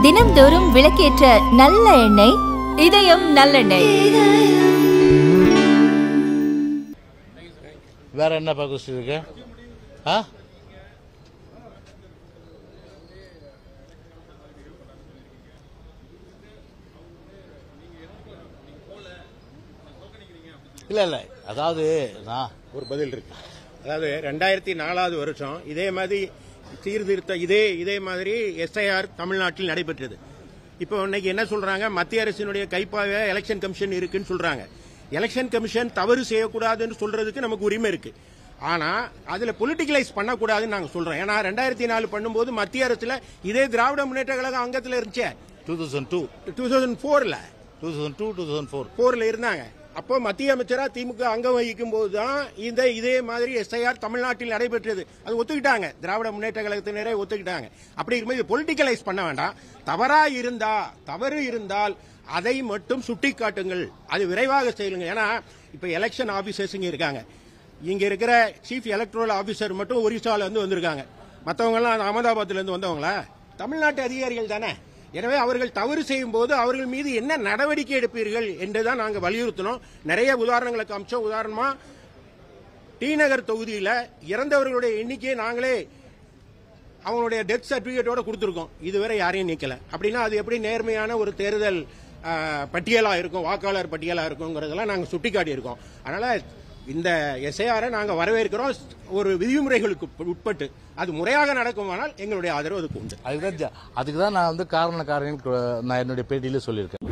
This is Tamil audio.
தினம்தோறும் விளக்கேற்ற நல்ல எண்ணெய் இதயம் நல்லெண்ணெய். வேற என்ன பார்க்க இருக்கு? இல்லை அதாவது நான் ஒரு பதில் இருக்கு. அதாவது 2004 வருஷம் இதே மாதிரி சீர்திருத்த இதே மாதிரி எஸ்ஐஆர் தமிழ்நாட்டில் நடைபெற்றது. இப்போ இன்னைக்கு என்ன சொல்றாங்க, மத்திய அரசினுடைய கைப்பாக எலெக்ஷன் கமிஷன் இருக்குன்னு சொல்றாங்க. எலெக்ஷன் கமிஷன் தவறு செய்யக்கூடாதுன்னு சொல்றதுக்கு நமக்கு உரிமை இருக்கு. ஆனா அதுல பொலிட்டிகலைஸ் பண்ணக்கூடாதுன்னு நாங்க சொல்றோம். ஏன்னா 2004 பண்ணும்போது மத்திய அரசுல இதே திராவிட முன்னேற்ற கழகம் அங்கத்துல இருந்துச்சு. 2004ல 2004 இருந்தாங்க. அப்போ மத்திய அமைச்சரா திமுக அங்கம் வகிக்கும் போதுதான் இதே மாதிரி எஸ்ஐஆர் தமிழ்நாட்டில் நடைபெற்றது. அது ஒத்துக்கிட்டாங்க, திராவிட முன்னேற்ற கழகத்தினரே ஒத்துக்கிட்டாங்க. அப்படி இருக்கும்போது பொலிட்டிகலைஸ் பண்ண வேண்டாம். தவறு இருந்தால் அதை மட்டும் சுட்டிக்காட்டுங்கள், அது விரைவாக செய்யுங்க. ஏன்னா இப்ப எலெக்ஷன் ஆபீசர்ஸ் இங்க இருக்காங்க. இங்க இருக்கிற சீஃப் எலக்ட்ரல் ஆபீசர் மட்டும் ஒரிசால இருந்து வந்திருக்காங்க. மற்றவங்க எல்லாம் அகமதாபாத்ல இருந்து வந்தவங்களா? தமிழ்நாட்டு அதிகாரிகள் தானே. எனவே அவர்கள் தவறு செய்யும் போது அவர்கள் மீது என்ன நடவடிக்கை எடுப்பீர்கள் என்றுதான் நாங்கள் வலியுறுத்தினோம். நிறைய உதாரணங்களை காமிச்சோம். உதாரணமா டி நகர் தொகுதியில் இறந்தவர்களுடைய எண்ணிக்கையை நாங்களே அவங்களுடைய டெத் சர்டிபிகேட்டோட கொடுத்துருக்கோம். இதுவரை யாரையும் நீக்கல. அப்படின்னா அது எப்படி நேர்மையான ஒரு தேர்தல் பட்டியலா இருக்கும், வாக்காளர் பட்டியலா இருக்குங்கிறதெல்லாம் நாங்கள் சுட்டிக்காட்டி இருக்கோம். அதனால இந்த எஸ்ஐஆரை நாங்கள் வரவேற்கிறோம். ஒரு விதிமுறைகளுக்கு உட்பட்டு அது முறையாக நடக்குமானால் எங்களுடைய ஆதரவு அதுக்கு உண்டு. அதுக்கு தான் நான் காரணம் நான் என்னுடைய பேட்டியில சொல்லியிருக்கேன்.